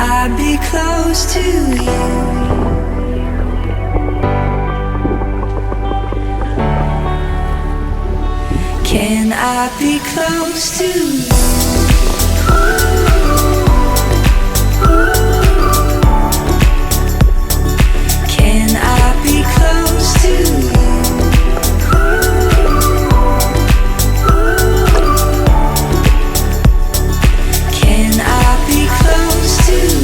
I be close to you? Can I be close to you? Can I be close to you? Can I be close to you?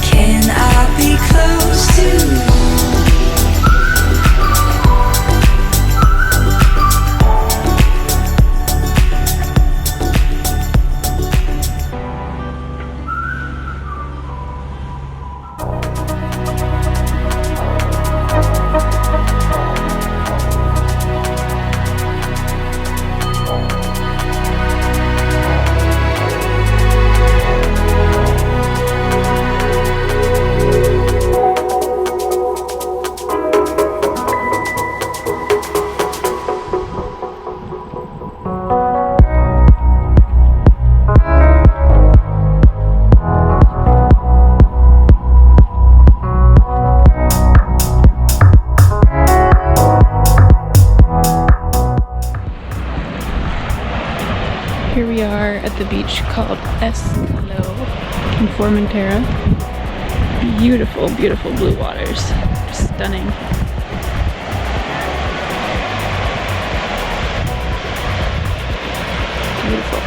Can I be close to you? Here we are at the beach called Escalo in Formentera. Beautiful, beautiful blue waters. Stunning. Beautiful.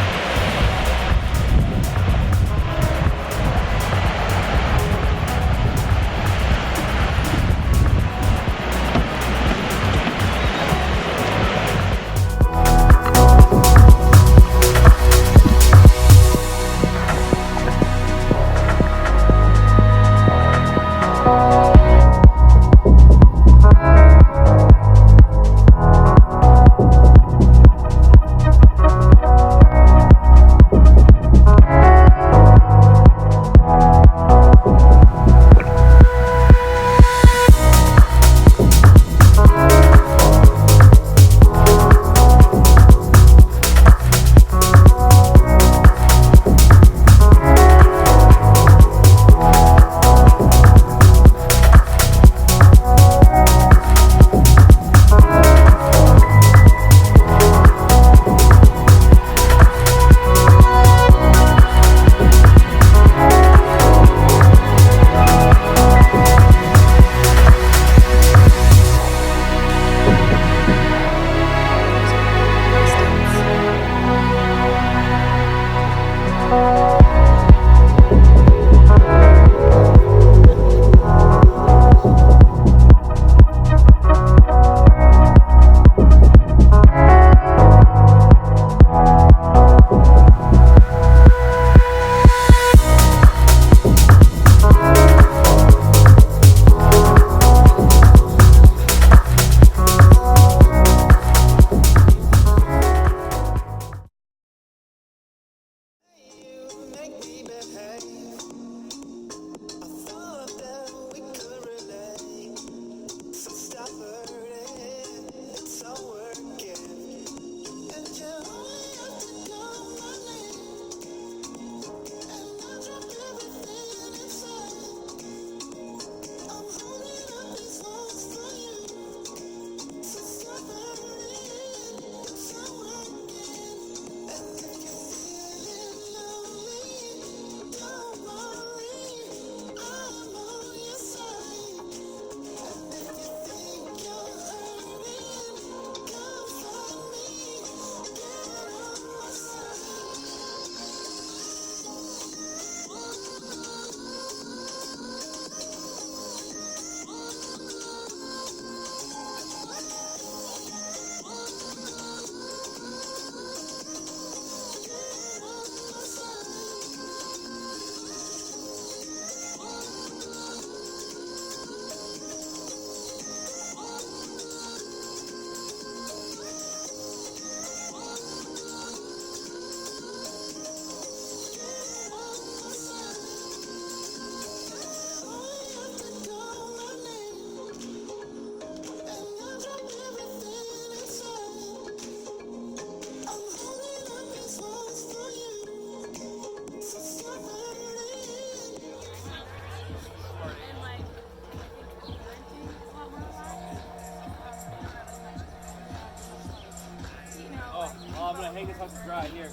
make it tough to dry here.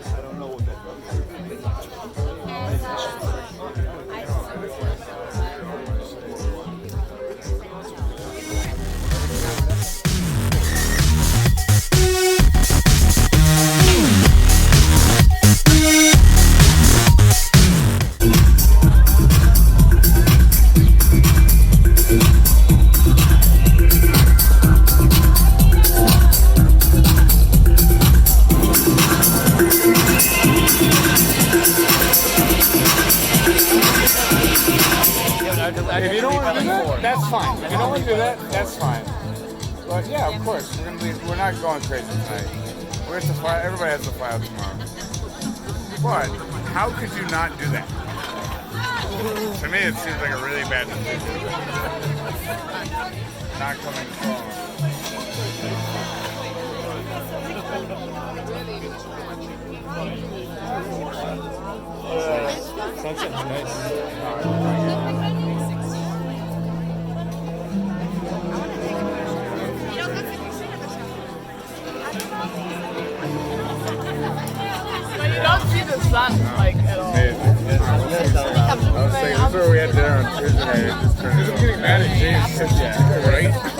I don't know what that If you don't want to do that, that's fine. If you don't want to do that, that's fine. But yeah, of course, we're gonna leave. We're not going crazy tonight. We're to fly. Everybody has to fly out tomorrow. But how could you not do that? To me, it seems like a really bad decision. Not coming home. Sunset's nice. But you don't see the sun like at all. Amazing. I was saying, this is where we had dinner on Tuesday night. It just turned into getting mad at James. Right?